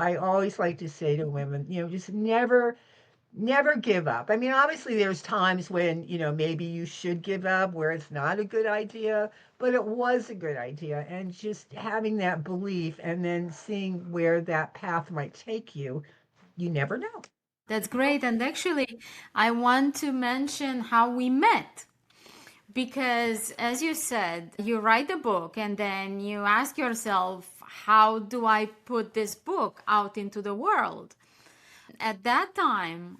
I always like to say to women, just never give up. I mean, obviously there's times when, maybe you should give up where it's not a good idea, but it was a good idea. And just having that belief and then seeing where that path might take you, you never know. That's great. And actually, I want to mention how we met. Because, as you said, you write a book and then you ask yourself, how do I put this book out into the world? At that time,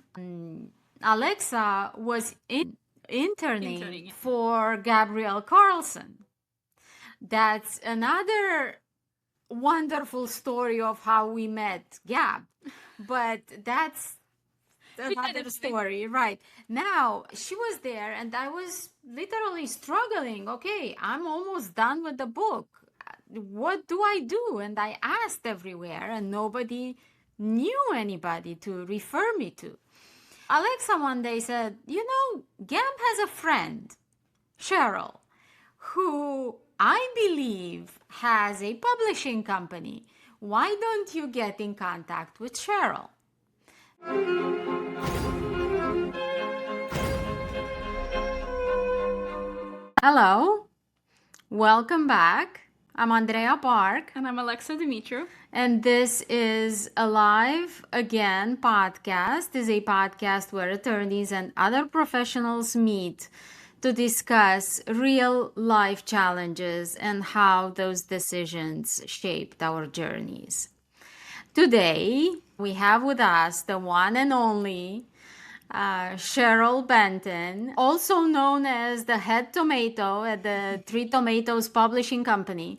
Alexa was interning Interning. for Gabrielle Carlson. That's another wonderful story of how we met Gab. But that's another story, right? Now, she was there and I was literally struggling. Okay, I'm almost done with the book. What do I do? And I asked everywhere and nobody knew anybody to refer me to. Alexa one day said, Gab has a friend, Cheryl, who I believe has a publishing company. Why don't you get in contact with Cheryl? Hello, welcome back. I'm Andreea Parc. And I'm Alexa Dumitru. And this is Alive Again podcast. This is a podcast where attorneys and other professionals meet to discuss real life challenges and how those decisions shaped our journeys. Today, we have with us the one and only Cheryl Benton, also known as the head tomato at the Three Tomatoes Publishing Company.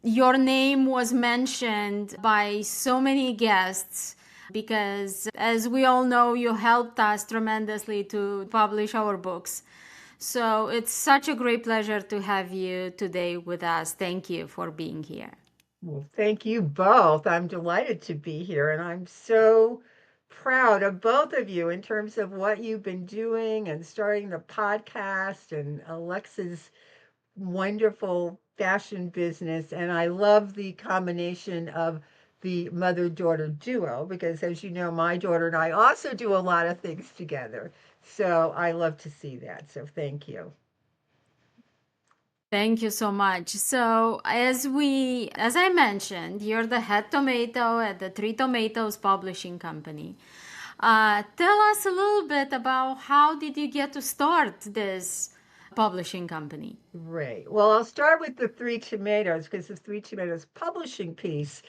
Your name was mentioned by so many guests because, as we all know, you helped us tremendously to publish our books. So it's such a great pleasure to have you today with us. Thank you for being here. Well, thank you both. I'm delighted to be here, and I'm so proud of both of you in terms of what you've been doing and starting the podcast and Alexa's wonderful fashion business. And I love the combination of the mother-daughter duo because, as you know, my daughter and I also do a lot of things together. So I love to see that. So thank you. Thank you so much. So, as I mentioned, you're the head tomato at the Three Tomatoes Publishing Company. Tell us a little bit about how did you get to start this publishing company? Right. Well, I'll start with the Three Tomatoes because the Three Tomatoes publishing piece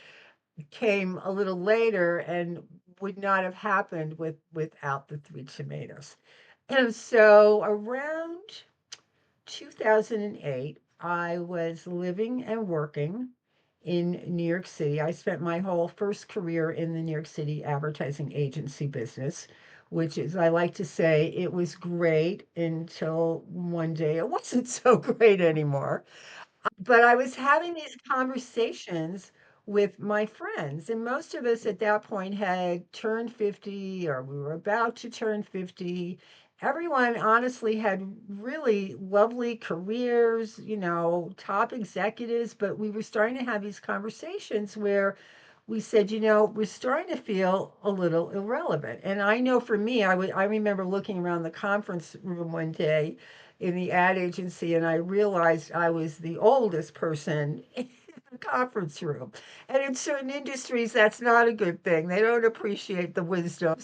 came a little later and would not have happened without the Three Tomatoes. And so around 2008, I was living and working in New York City. I spent my whole first career in the New York City advertising agency business, which is, I like to say, it was great until one day it wasn't so great anymore. But I was having these conversations with my friends, and most of us at that point had turned 50 or we were about to turn 50. Everyone honestly had really lovely careers, top executives, but we were starting to have these conversations where we said, we're starting to feel a little irrelevant. And I know for me, I remember looking around the conference room one day in the ad agency and I realized I was the oldest person in the conference room. And in certain industries, that's not a good thing. They don't appreciate the wisdom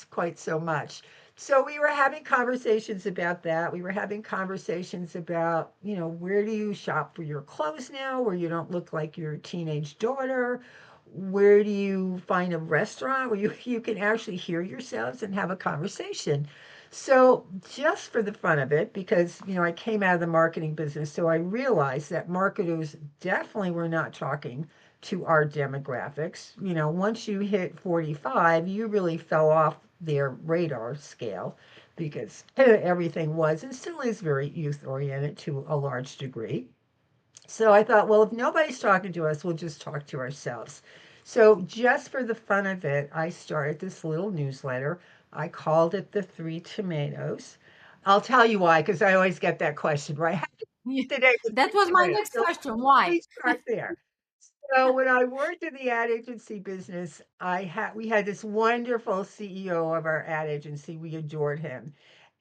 quite so much. So we were having conversations about that. We were having conversations about, where do you shop for your clothes now where you don't look like your teenage daughter? Where do you find a restaurant where you can actually hear yourselves and have a conversation? So, just for the fun of it, because I came out of the marketing business, so I realized that marketers definitely were not talking to our demographics. Once you hit 45, you really fell off their radar scale because everything was and still is very youth oriented to a large degree. So I thought, well, if nobody's talking to us, we'll just talk to ourselves. So just for the fun of it, I started this little newsletter. I called it the Three Tomatoes. I'll tell you why, because I always get that question, right? How did you today the That Three was my Tomatoes? next So question. let Why? me start there. So when I worked in the ad agency business, we had this wonderful CEO of our ad agency. We adored him.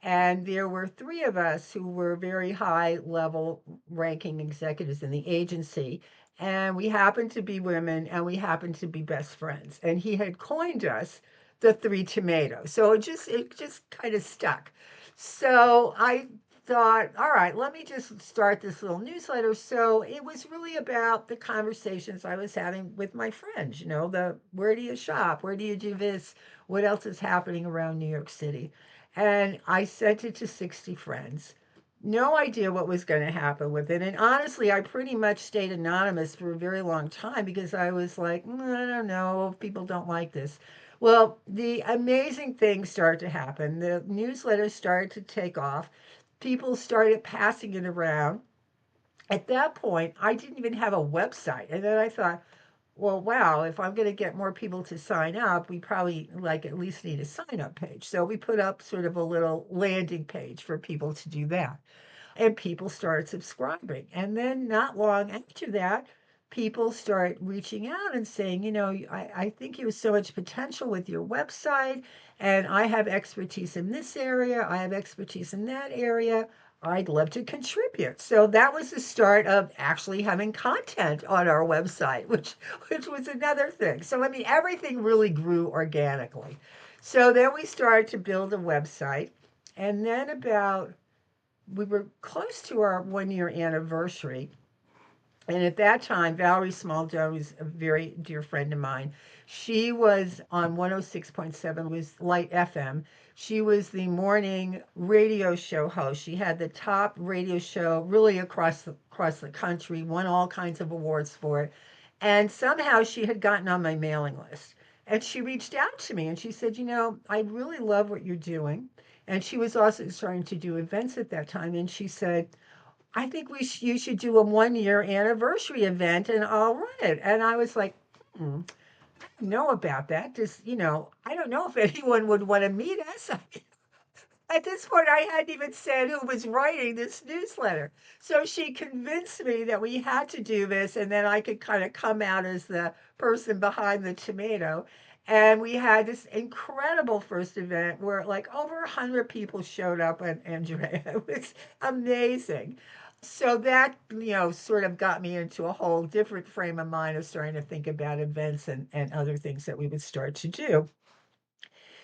And there were three of us who were very high level ranking executives in the agency. And we happened to be women and we happened to be best friends. And he had coined us the three tomatoes. So it just kind of stuck. So I thought, all right, let me just start this little newsletter. So it was really about the conversations I was having with my friends, the where do you shop? Where do you do this? What else is happening around New York City? And I sent it to 60 friends. No idea what was going to happen with it. And honestly, I pretty much stayed anonymous for a very long time because I was like, I don't know if people don't like this. Well, the amazing things started to happen. The newsletter started to take off. People started passing it around. At that point, I didn't even have a website. And then I thought, well, wow, if I'm going to get more people to sign up, we probably like at least need a sign up page. So we put up sort of a little landing page for people to do that, and people started subscribing. And then not long after that, people start reaching out and saying, I think you have so much potential with your website, and I have expertise in this area, I have expertise in that area. I'd love to contribute. So that was the start of actually having content on our website, which was another thing. So I mean, everything really grew organically. So then we started to build a website, and then about we were close to our 1 year anniversary. And at that time, Valerie Smaldone was a very dear friend of mine. She was on 106.7, was Light FM. She was the morning radio show host. She had the top radio show really across the country, won all kinds of awards for it. And somehow she had gotten on my mailing list. And she reached out to me and she said, I really love what you're doing. And she was also starting to do events at that time. And she said, I think you should do a 1 year anniversary event and I'll run it. And I was like, I don't know about that. Just, I don't know if anyone would want to meet us. At this point, I hadn't even said who was writing this newsletter. So she convinced me that we had to do this, and then I could kind of come out as the person behind the tomato. And we had this incredible first event where like over 100 people showed up at Andrea. It was amazing. So that, sort of got me into a whole different frame of mind of starting to think about events and other things that we would start to do.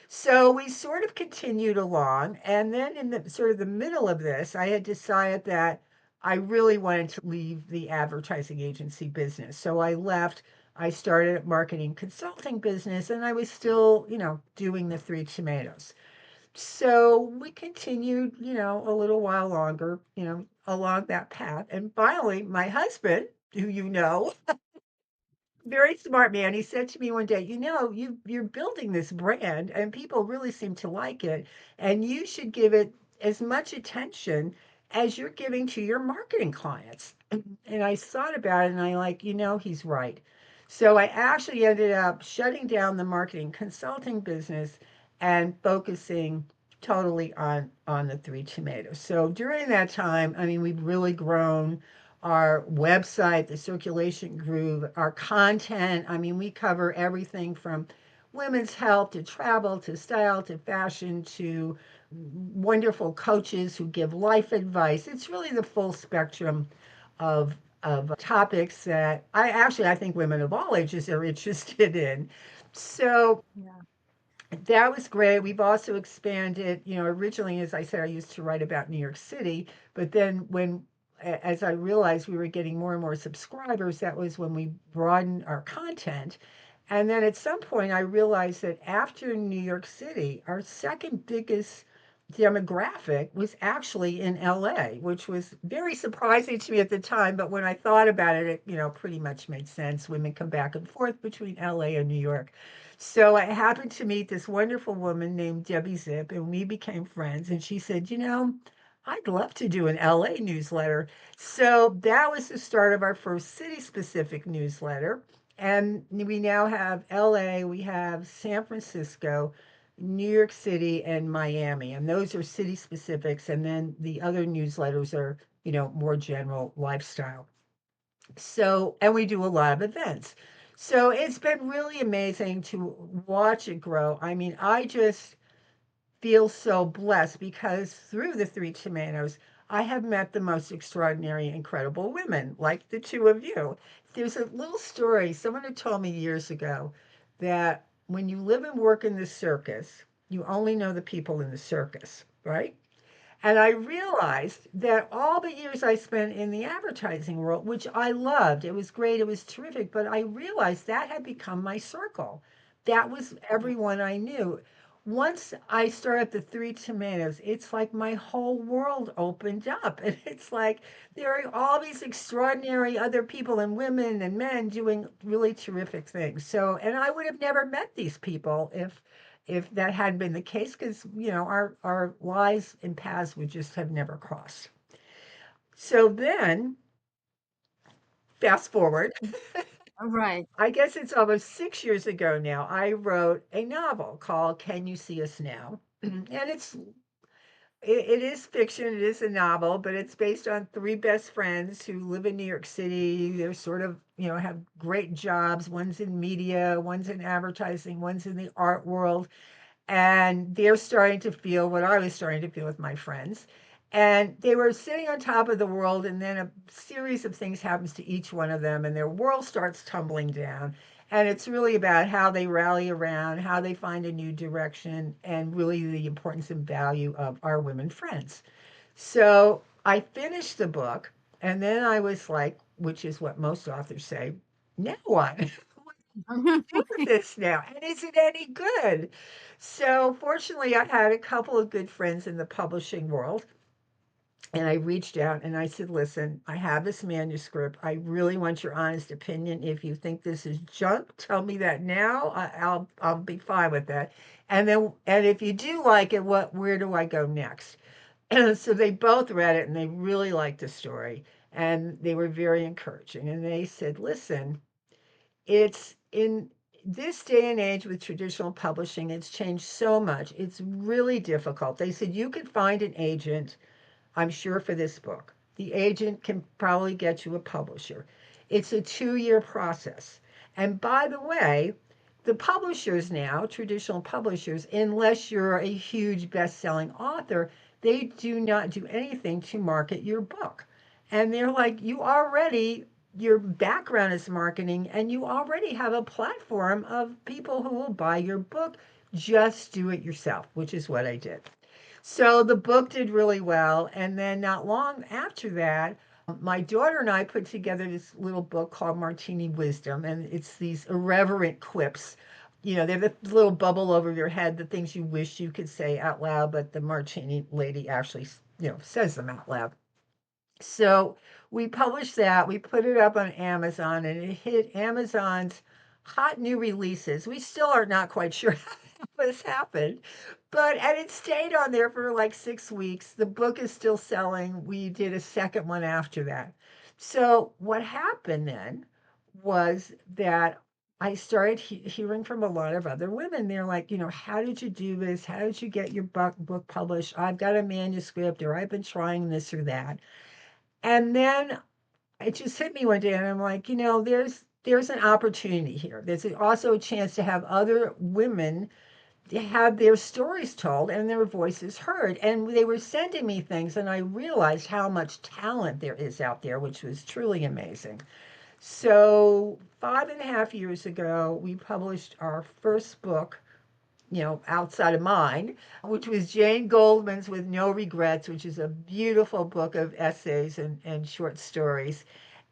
So we sort of continued along, and then in the sort of the middle of this, I had decided that I really wanted to leave the advertising agency business. So I left. I started a marketing consulting business, and I was still, doing the three tomatoes. So we continued, a little while longer, along that path. And finally, my husband, who very smart man. He said to me one day, you're building this brand and people really seem to like it. And you should give it as much attention as you're giving to your marketing clients. And I thought about it and I like, he's right. So I actually ended up shutting down the marketing consulting business and focusing totally on the three tomatoes. So during that time, I mean, we've really grown our website, the circulation groove, our content. I mean, we cover everything from women's health to travel to style to fashion to wonderful coaches who give life advice. It's really the full spectrum of topics that I think women of all ages are interested in. So Yeah. that was great. We've also expanded, originally, as I said, I used to write about New York City, but then as I realized we were getting more and more subscribers, that was when we broadened our content. And then at some point, I realized that after New York City, our second biggest demographic was actually in LA, which was very surprising to me at the time. But when I thought about it, it pretty much made sense. Women come back and forth between LA and New York. So I happened to meet this wonderful woman named Debbie Zip, and we became friends. And she said, I'd love to do an LA newsletter. So that was the start of our first city specific newsletter. And we now have LA, we have San Francisco, New York City, and Miami. And those are city specifics. And then the other newsletters are, more general lifestyle. So, and we do a lot of events. So it's been really amazing to watch it grow. I mean, I just feel so blessed because through the Three Tomatoes, I have met the most extraordinary, incredible women, like the two of you. There's a little story someone had told me years ago that when you live and work in the circus, you only know the people in the circus, right? And I realized that all the years I spent in the advertising world, which I loved, it was great, it was terrific, but I realized that had become my circle. That was everyone I knew. Once I started the Three Tomatoes, it's like my whole world opened up. And it's like there are all these extraordinary other people and women and men doing really terrific things. So, and I would have never met these people if that hadn't been the case, because our lives and paths would just have never crossed. So then, fast forward, Right. I guess it's almost 6 years ago now. I wrote a novel called "Can You See Us Now," and it is fiction. It is a novel, but it's based on three best friends who live in New York City. They're sort of have great jobs. One's in media, one's in advertising, one's in the art world, and they're starting to feel what I was starting to feel with my friends. And they were sitting on top of the world, and then a series of things happens to each one of them, and their world starts tumbling down. And it's really about how they rally around, how they find a new direction, and really the importance and value of our women friends. So I finished the book, and then I was like, which is what most authors say, now what? Do with this now? And is it any good? So, fortunately, I had a couple of good friends in the publishing world. And I reached out and I said, listen, I have this manuscript. I really want your honest opinion. If you think this is junk, tell me that now. I'll be fine with that. And if you do like it, where do I go next? So they both read it and they really liked the story and they were very encouraging. And they said, listen, it's in this day and age with traditional publishing, it's changed so much. It's really difficult. They said you could find an agent, I'm sure, for this book. The agent can probably get you a publisher. It's a 2 year process. And by the way, the publishers now, traditional publishers, unless you're a huge best selling author, they do not do anything to market your book. And they're like, your background is marketing, and you already have a platform of people who will buy your book. Just do it yourself, which is what I did. So the book did really well. And then not long after that, my daughter and I put together this little book called Martini Wisdom. And it's these irreverent quips. They're the little bubble over your head, the things you wish you could say out loud, but the Martini lady actually, says them out loud. So we published that. We put it up on Amazon, and it hit Amazon's hot new releases. We still are not quite sure how this happened, and it stayed on there for like 6 weeks. The book is still selling. We did a second one after that. So what happened then was that I started hearing from a lot of other women. They're like, how did you do this? How did you get your book published? I've got a manuscript, or I've been trying this or that. And then it just hit me one day, and I'm like, there's an opportunity here. There's also a chance to have other women have their stories told and their voices heard. And they were sending me things, and I realized how much talent there is out there, which was truly amazing. So 5.5 years ago, we published our first book, outside of mine, which was Jane Goldman's With No Regrets, which is a beautiful book of essays and short stories.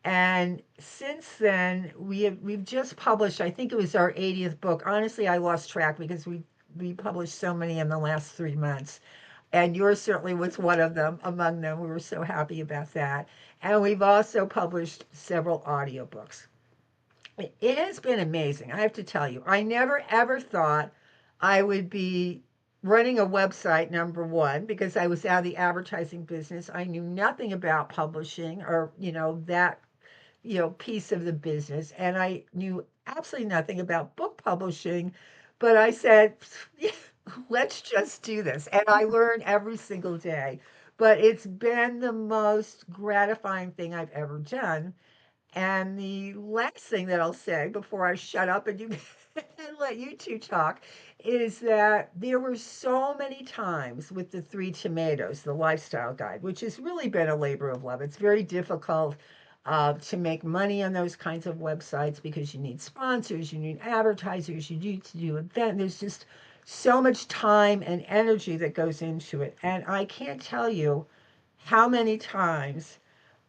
And since then, we've just published. I think it was our 80th book. Honestly, I lost track because we published so many in the last 3 months. And yours certainly was one of them among them. We were so happy about that. And we've also published several audiobooks. It has been amazing. I have to tell you, I never ever thought I would be running a website, number one, because I was out of the advertising business. I knew nothing about publishing or, that, piece of the business. And I knew absolutely nothing about book publishing. But I said, yeah, let's just do this. And I learn every single day. But it's been the most gratifying thing I've ever done. And the last thing that I'll say before I shut up and you and let you two talk is that there were so many times with the Three Tomatoes, the lifestyle guide, which has really been a labor of love. It's very difficult to make money on those kinds of websites because you need sponsors, you need advertisers, you need to do event. There's just so much time and energy that goes into it. And I can't tell you how many times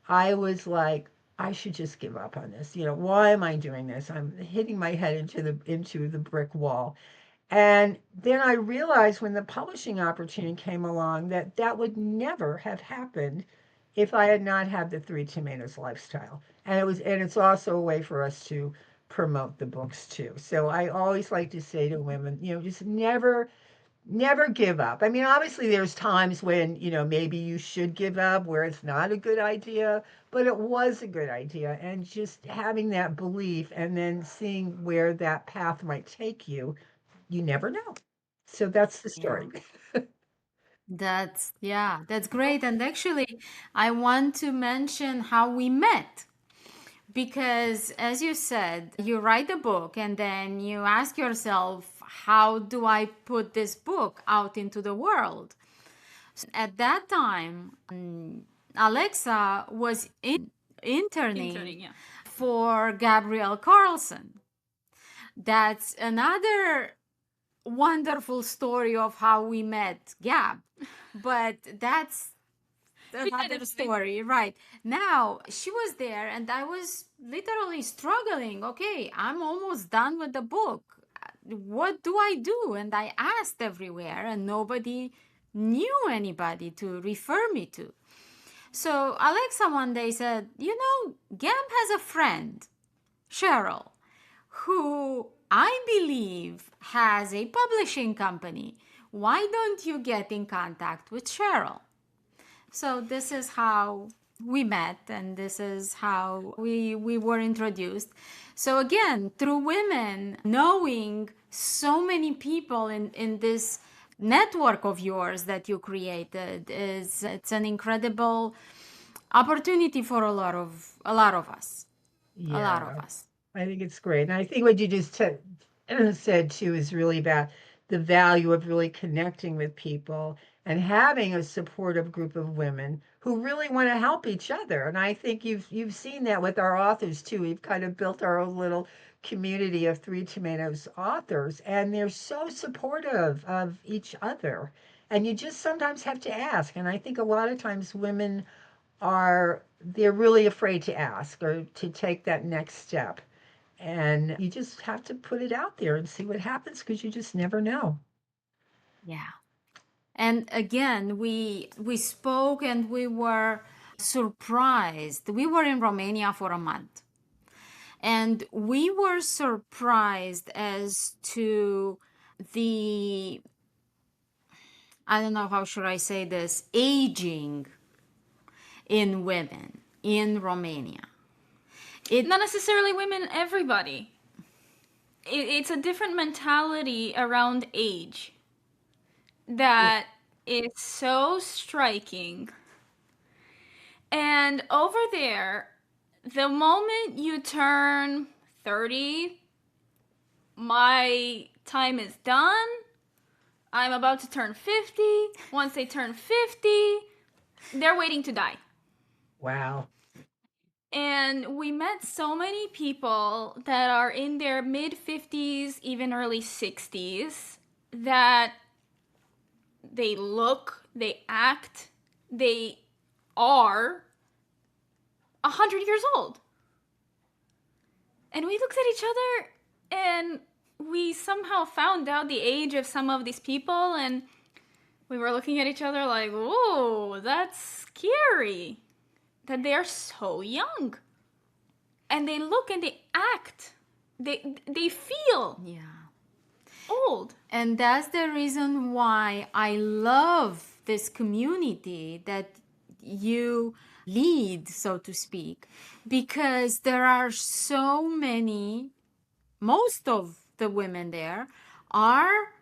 I was like, I should just give up on this. You know, why am I doing this? I'm hitting my head into the brick wall. And then I realized when the publishing opportunity came along that that would never have happened if I had not had the Three Tomatoes lifestyle. And it's also a way for us to promote the books too. So I always like to say to women, you know, just never give up. I mean, obviously, there's times when, you know, maybe you should give up where it's not a good idea, but it was a good idea. And just having that belief and then seeing where that path might take you, you never know. So that's the story. Yeah. That's great. And actually, I want to mention how we met. Because, as you said, you write a book and then you ask yourself, how do I put this book out into the world? At that time, Alexa was interning Yeah. for Gabrielle Carlson. That's another wonderful story of how we met Gab. But that's another story, right? Now she was there, and I was literally struggling. Okay, I'm almost done with the book. What do I do? And I asked everywhere, and nobody knew anybody to refer me to. So Alexa one day said, "You know, Gab has a friend, Cheryl, who I believe has a publishing company. Why don't you get in contact with Cheryl?" So this is how we met, and this is how we were introduced. So again, through women, knowing so many people in this network of yours that you created is it's an incredible opportunity for a lot of us. A lot of Yeah. us. I think it's great. And I think what you just said too is really about the value of really connecting with people and having a supportive group of women who really want to help each other. And I think you've seen that with our authors too. We've kind of built our own little community of Three Tomatoes authors, and they're so supportive of each other. And you just sometimes have to ask. And I think a lot of times women they're really afraid to ask or to take that next step. And you just have to put it out there and see what happens because you just never know. Yeah. And again, we spoke and we were surprised. We were in Romania for a month. And we were surprised as to the, I don't know how should I say this, aging in women in Romania. Not necessarily women, everybody. It's a different mentality around age that is so striking. And over there, the moment you turn 30, my time is done. I'm about to turn 50. Once they turn 50, they're waiting to die. Wow. And we met so many people that are in their mid 50s, even early 60s, that they look, they act, they are 100 years old. And we looked at each other and we somehow found out the age of some of these people, and we were looking at each other like, whoa, that's scary that they're so young. And they look and they act. They feel Yeah. old. And that's the reason why I love this community that you lead, so to speak, because there are so many, most of the women there are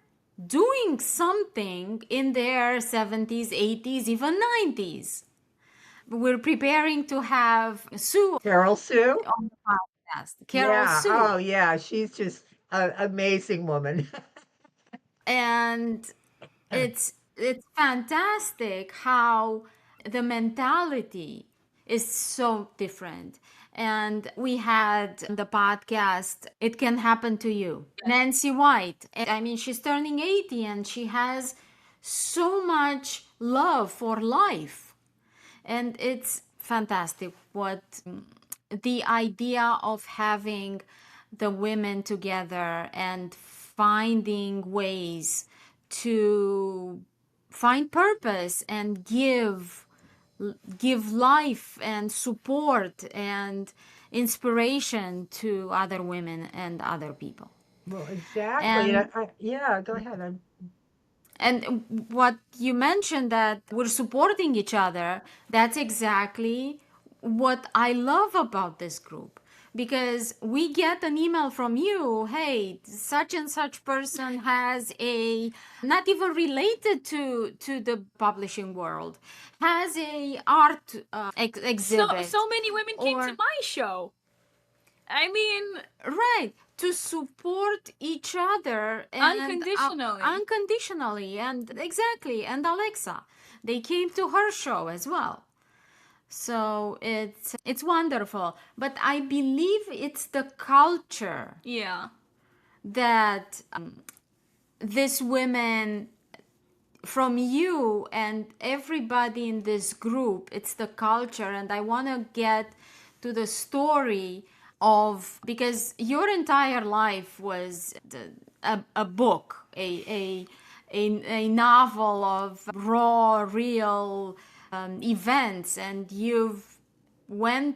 doing something in their 70s, 80s, even 90s. we're preparing to have Sue Carol Sue? on the podcast, Carol Yeah. Sue. Oh, yeah. She's just an amazing woman. And it's fantastic how the mentality is so different. And we had the podcast It Can Happen to You, Nancy White. And I mean, she's turning 80 and she has so much love for life, and it's fantastic what the idea of having the women together and finding ways to find purpose and give life and support and inspiration to other women and other people. Well, exactly. And Yeah, go ahead. And what you mentioned, that we're supporting each other, that's exactly what I love about this group. Because we get an email from you, hey, such and such person has a, not even related to the publishing world, has a art exhibit, So many women came to or my show. I mean, right, to support each other and unconditionally. unconditionally, and exactly. And Alexa, they came to her show as well. So it's wonderful. But I believe it's the culture Yeah. that these women, from you and everybody in this group, it's the culture. And I want to get to the story of, because your entire life was a book, a novel of raw, real events, and you've went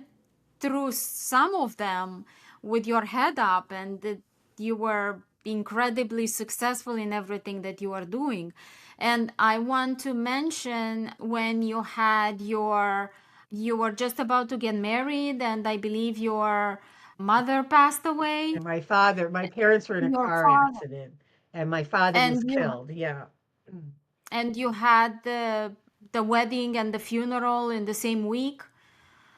through some of them with your head up, and that you were incredibly successful in everything that you are doing. And I want to mention when you were just about to get married, and I believe your mother passed away. And my parents were in a Your car father. accident, and my father was And you killed. Yeah. Mm. had the wedding and the funeral in the same week.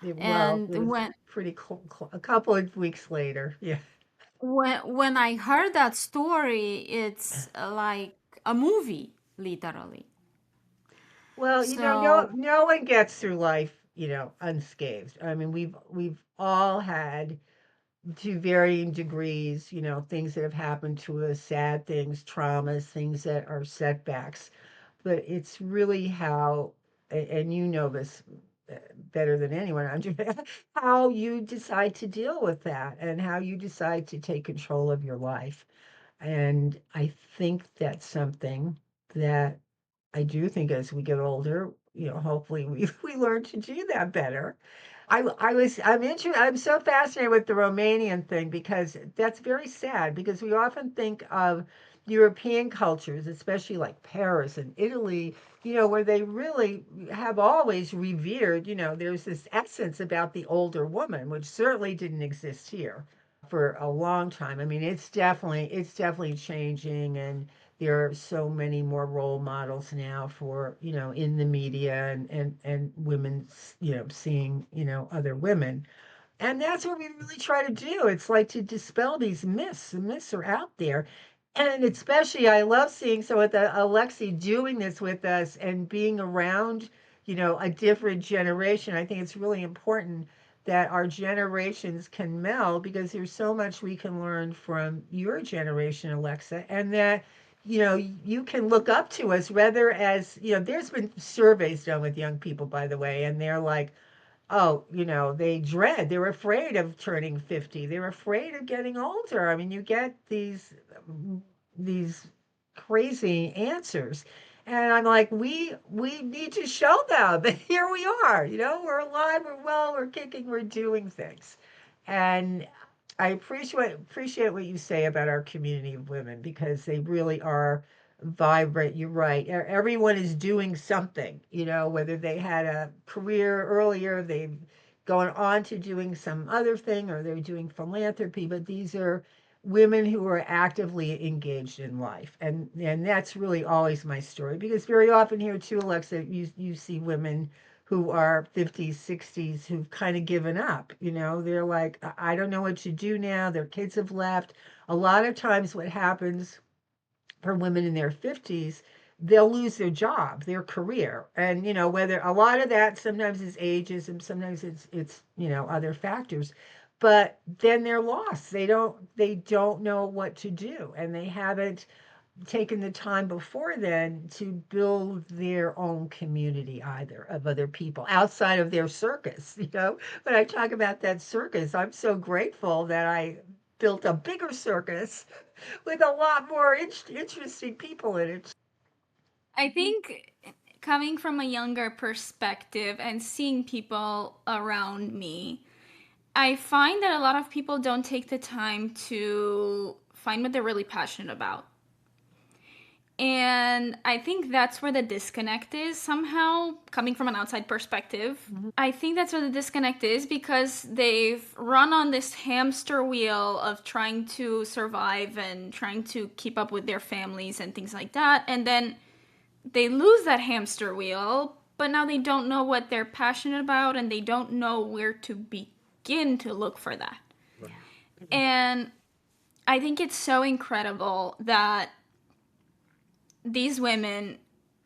Well, And it was pretty a couple of weeks later. Yeah. when I heard that story, it's like a movie, literally. Well, So no one gets through life, unscathed. I mean, we've all had, to varying degrees, things that have happened to us, sad things, traumas, things that are setbacks. But it's really how, and you know this better than anyone, Andrea, how you decide to deal with that and how you decide to take control of your life. And I think that's something that I do think as we get older, hopefully we learn to do that better. I'm so fascinated with the Romanian thing because that's very sad because we often think of European cultures, especially like Paris and Italy, where they really have always revered, there's this essence about the older woman, which certainly didn't exist here for a long time. I mean, it's definitely changing, and there are so many more role models now for, in the media, and women, seeing, other women. And that's what we really try to do. It's like to dispel these myths. The myths are out there. And especially, I love seeing, so with Alexi doing this with us and being around, a different generation. I think it's really important that our generations can meld because there's so much we can learn from your generation, Alexa, and that, you can look up to us rather as, there's been surveys done with young people, by the way, and they're like, oh, they're afraid of turning 50. They're afraid of getting older. I mean, you get these crazy answers. And I'm like, we need to show them that here we are, we're alive, we're well, we're kicking, we're doing things. And I appreciate what you say about our community of women because they really are vibrant. You're right. Everyone is doing something, whether they had a career earlier, they've gone on to doing some other thing, or they're doing philanthropy, but these are women who are actively engaged in life. And that's really always my story because very often here too, Alexa, you see women who are 50s, 60s, who've kind of given up. They're like, I don't know what to do now. Their kids have left. A lot of times, what happens for women in their 50s, they'll lose their job, their career. And, whether a lot of that sometimes is ageism, sometimes it's other factors. But then they're lost. They don't know what to do. And they haven't taken the time before then to build their own community either of other people outside of their circus. When I talk about that circus, I'm so grateful that I built a bigger circus with a lot more interesting people in it. I think coming from a younger perspective and seeing people around me, I find that a lot of people don't take the time to find what they're really passionate about. And I think that's where the disconnect is somehow, coming from an outside perspective. I think that's where the disconnect is because they've run on this hamster wheel of trying to survive and trying to keep up with their families and things like that. And then they lose that hamster wheel, but now they don't know what they're passionate about and they don't know where to begin to look for that. And I think it's so incredible that these women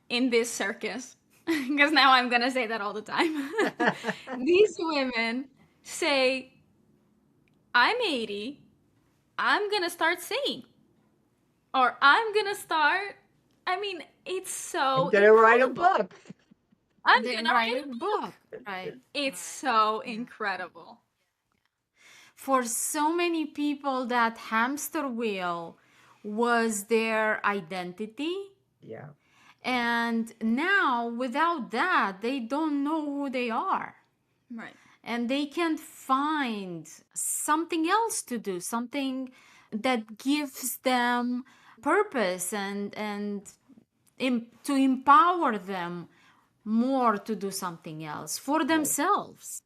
in this circus, because now I'm going to say that all the time, these women say, I'm 80, I'm going to start singing. Or I'm going to start. I mean, it's I'm so gonna write a incredible. book. I'm They going to write write a a book. book, right? It's so incredible. For so many people, that hamster wheel was their identity. Yeah. And now, without that, they don't know who they are. Right. And they can find something else to do, something that gives them purpose and to empower them more to do something else Right. for themselves,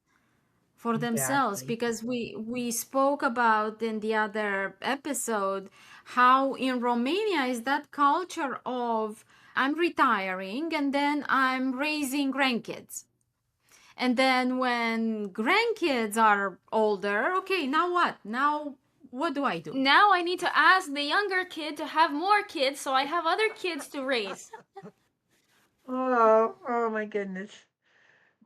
Exactly. because we spoke about in the other episode how in Romania is that culture of I'm retiring and then I'm raising grandkids, and then when grandkids are older, okay, now what? Now what do I do? Now I need to ask the younger kid to have more kids so I have other kids to raise. Oh my goodness.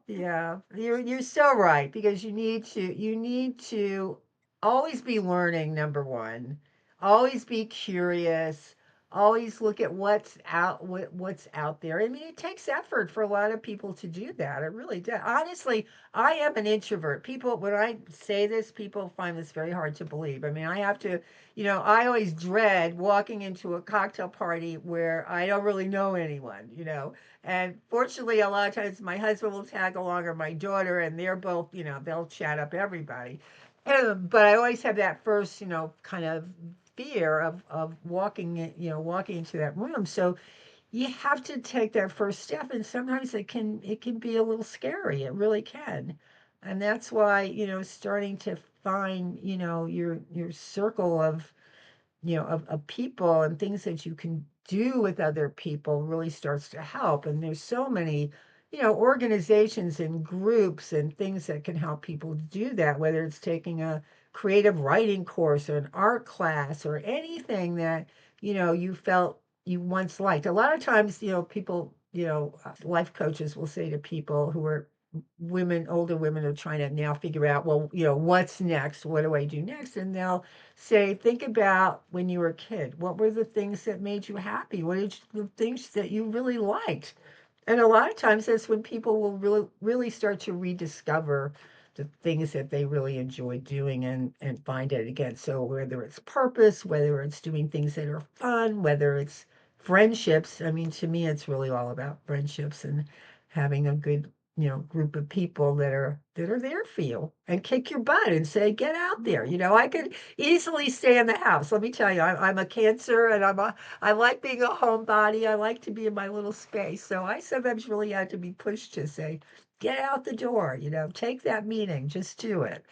Yeah, you're so right because you need to always be learning, number one. Always be curious. Always look at what's out there. I mean, it takes effort for a lot of people to do that. It really does. Honestly, I am an introvert. People, when I say this, people find this very hard to believe. I mean, I have to, I always dread walking into a cocktail party where I don't really know anyone. And fortunately, a lot of times my husband will tag along or my daughter, and they're both, they'll chat up everybody. But I always have that first, kind of fear of walking into that room. So you have to take that first step, and sometimes it can be a little scary. It really can. And that's why, starting to find, your circle of people and things that you can do with other people really starts to help. And there's so many, organizations and groups and things that can help people do that, whether it's taking a creative writing course or an art class or anything that, you felt you once liked. A lot of times, people, life coaches will say to people who are older women are trying to now figure out, well, what's next? What do I do next? And they'll say, think about when you were a kid. What were the things that made you happy? What are the things that you really liked? And a lot of times that's when people will really start to rediscover the things that they really enjoy doing and find it again. So whether it's purpose, whether it's doing things that are fun, whether it's friendships. I mean, to me, it's really all about friendships and having a good group of people that are there for you and kick your butt and say, get out there. I could easily stay in the house. Let me tell you, I'm a Cancer, and I like being a homebody. I like to be in my little space. So I sometimes really had to be pushed to say, get out the door. Take that meeting. Just do it.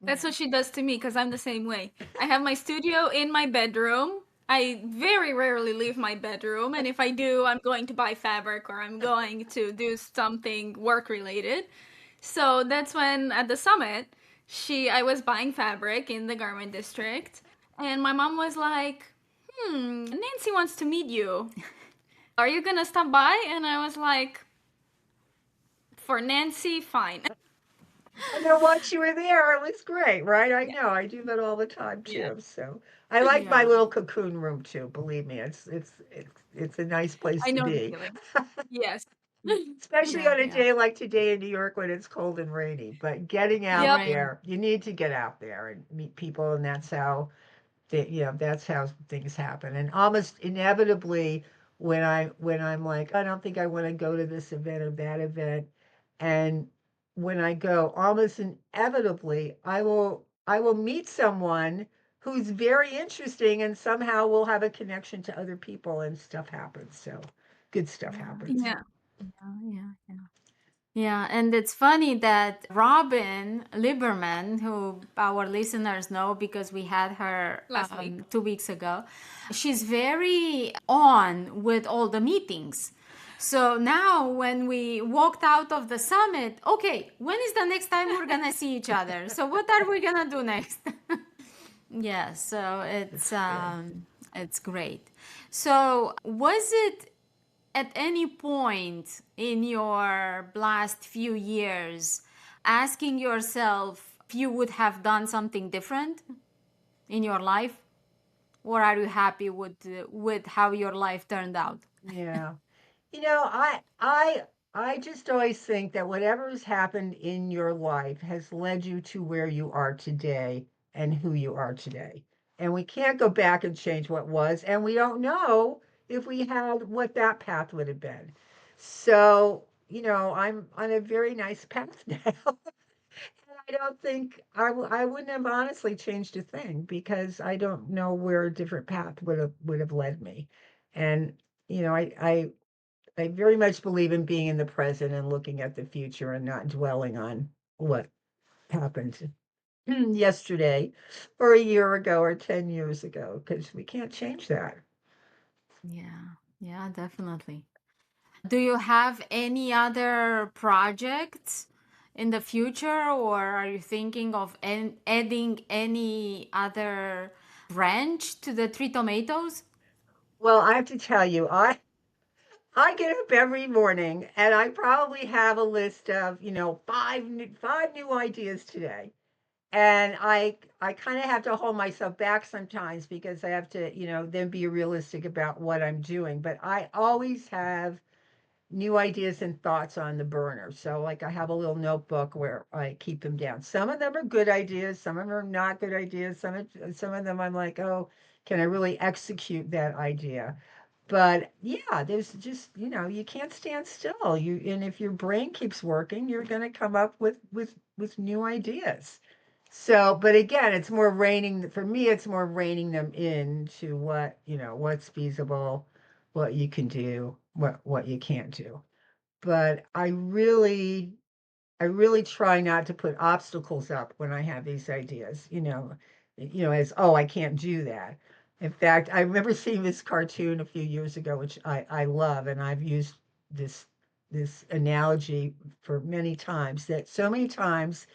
That's what she does to me because I'm the same way. I have my studio in my bedroom. I very rarely leave my bedroom, and if I do, I'm going to buy fabric or I'm going to do something work related. So that's when at the summit, I was buying fabric in the garment district, and my mom was like, Nancy wants to meet you. Are you gonna stop by? And I was like, for Nancy, fine. I know once you were there, it was great, right? I Yeah. know. I do that all the time Yeah. too. So I like my Yeah. little cocoon room too. Believe me, it's a nice place I to know the be. feeling. Yes. Especially Yeah. on a Yeah. day like today in New York when it's cold and rainy. But getting out Yep. Rainy. there, you need to get out there and meet people, and that's how that's how things happen. And almost inevitably, when I'm like, I don't think I want to go to this event or that event, and when I go, almost inevitably, I will meet someone who's very interesting, and somehow we'll have a connection to other people, and stuff happens. So good stuff Yeah. happens. Yeah. Yeah. Yeah. Yeah. Yeah, and it's funny that Robin Lieberman, who our listeners know because we had her Last week. 2 weeks ago, she's very on with all the meetings. So now when we walked out of the summit, okay, when is the next time we're gonna see each other? So what are we gonna do next? Yeah, so It's good. it's great. So was it at any point in your last few years asking yourself if you would have done something different in your life, or are you happy with how your life turned out? Yeah. I just always think that whatever has happened in your life has led you to where you are today and who you are today. And we can't go back and change what was, and we don't know if we had what that path would have been. So, I'm on a very nice path now. I don't think I wouldn't have honestly changed a thing because I don't know where a different path would have led me. And I very much believe in being in the present and looking at the future and not dwelling on what happened yesterday or a year ago or 10 years ago because we can't change that. Yeah, yeah, definitely. Do you have any other projects in the future, or are you thinking of adding any other branch to the Three Tomatoes? Well, I have to tell you, I get up every morning and I probably have a list of, five new ideas today. And I kind of have to hold myself back sometimes because I have to, then be realistic about what I'm doing. But I always have new ideas and thoughts on the burner. So like I have a little notebook where I keep them down. Some of them are good ideas, some of them are not good ideas. Some of them I'm like, "Oh, can I really execute that idea?" But yeah, there's just, you can't stand still. And if your brain keeps working, you're going to come up with new ideas. So, but again, it's more reining for me, it's more reining them into what's feasible, what you can do, what you can't do. But I really try not to put obstacles up when I have these ideas, as, oh, I can't do that. In fact, I remember seeing this cartoon a few years ago, which I love, and I've used this this analogy for many times, that so many times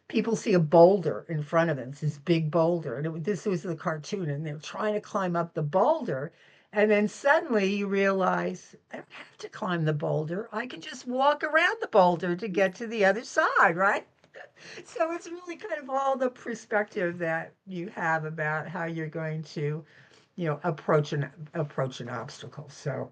people see a boulder in front of them. It's this big boulder, and this was the cartoon, and they're trying to climb up the boulder, and then suddenly you realize I don't have to climb the boulder. I can just walk around the boulder to get to the other side, right? So it's really kind of all the perspective that you have about how you're going to, approach an obstacle. So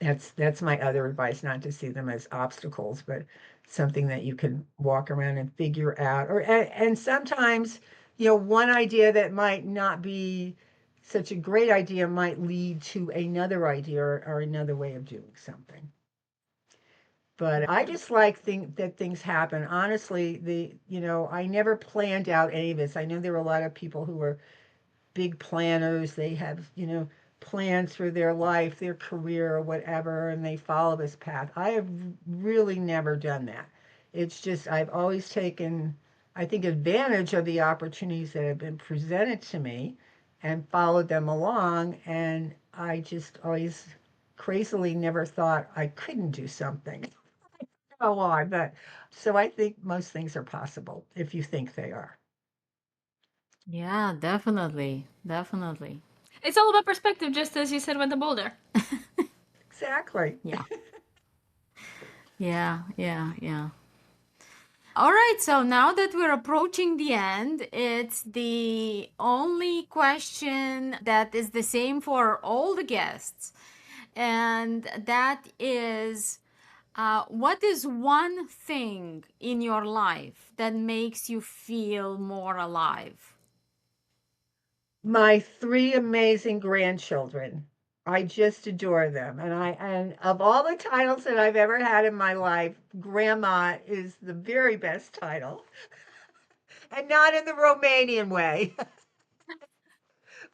that's my other advice, not to see them as obstacles, but something that you can walk around and figure out. And sometimes, one idea that might not be such a great idea might lead to another idea or another way of doing something. But I just like think that things happen. Honestly, I never planned out any of this. I know there were a lot of people who were big planners. They have, plans for their life, their career, or whatever, and they follow this path. I have really never done that. It's just I've always taken, I think, advantage of the opportunities that have been presented to me, and followed them along. And I just always crazily never thought I couldn't do something. Oh, why? But so I think most things are possible if you think they are. Yeah, definitely. Definitely. It's all about perspective, just as you said with the boulder. Exactly. Yeah. Yeah, yeah, yeah. All right, so now that we're approaching the end, it's the only question that is the same for all the guests. And that is, what is one thing in your life that makes you feel more alive? My three amazing grandchildren. I just adore them. And of all the titles that I've ever had in my life, grandma is the very best title. And not in the Romanian way.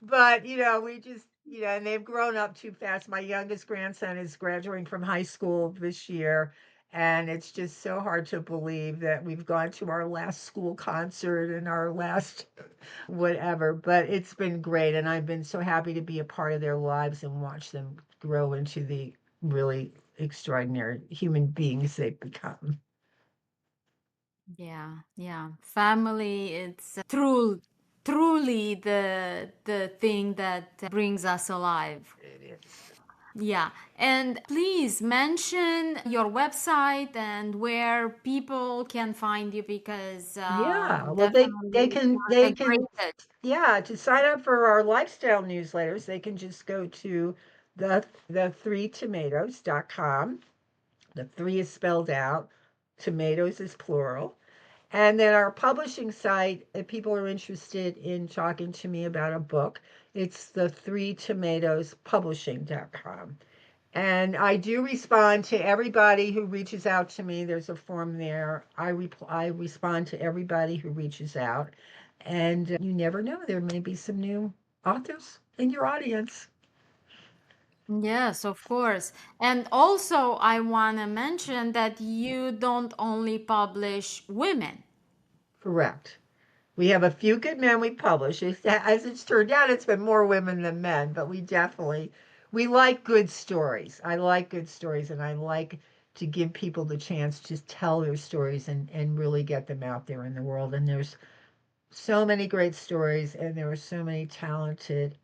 But, we just, and they've grown up too fast. My youngest grandson is graduating from high school this year. And it's just so hard to believe that we've gone to our last school concert and our last whatever. But it's been great. And I've been so happy to be a part of their lives and watch them grow into the really extraordinary human beings they've become. Yeah, yeah. Family, it's truly the thing that brings us alive. It is. Yeah. And please mention your website and where people can find you because Yeah, well, definitely they we can want they to can grade it. yeah, to sign up for our lifestyle newsletters, they can just go to the 3tomatoes.com. The three is spelled out, tomatoes is plural. And then our publishing site, if people are interested in talking to me about a book, it's the 3tomatoespublishing.com. And I do respond to everybody who reaches out to me. There's a form there. I respond to everybody who reaches out. And you never know, there may be some new authors in your audience. Yes, of course. And also, I want to mention that you don't only publish women. Correct. We have a few good men we publish. As it's turned out, it's been more women than men, but we like good stories. I like good stories, and I like to give people the chance to tell their stories and really get them out there in the world. And there's so many great stories, and there are so many talented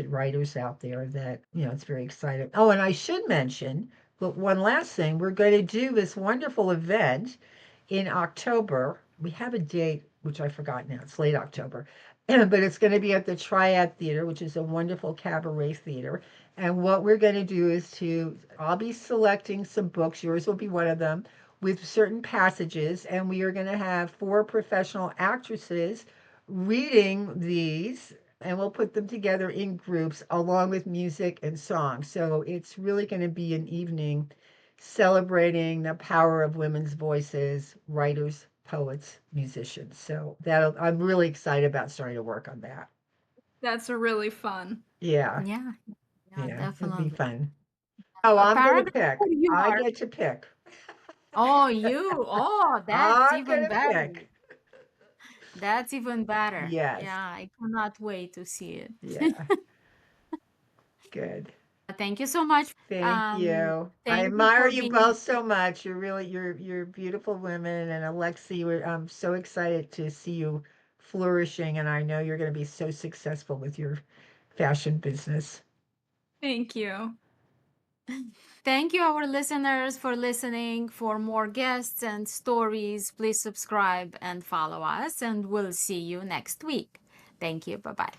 writers out there that it's very exciting. Oh, and I should mention, but one last thing, we're going to do this wonderful event in October. We have a date which I forgot now. It's late October, but it's going to be at the Triad Theater, which is a wonderful cabaret theater. And what we're going to do is I'll be selecting some books. Yours will be one of them, with certain passages, and we are going to have four professional actresses reading these, and we'll put them together in groups along with music and song. So it's really going to be an evening celebrating the power of women's voices, writers, poets, musicians. So I'm really excited about starting to work on that. That's really fun. Yeah, Yeah, yeah, yeah, it'll be definitely. fun. Oh, I'm gonna Apparently, pick. you I are. get to pick. Oh, you. Oh, that's I'm even gonna better. pick. That's even better. Yes. Yeah, I cannot wait to see it. Yeah. Good. Thank you so much. Thank you. I Thank you admire for you being. both so much. You're beautiful women, and Alexi, I'm so excited to see you flourishing, and I know you're going to be so successful with your fashion business. Thank you. Thank you, our listeners, for listening. For more guests and stories, please subscribe and follow us, and we'll see you next week. Thank you. Bye bye.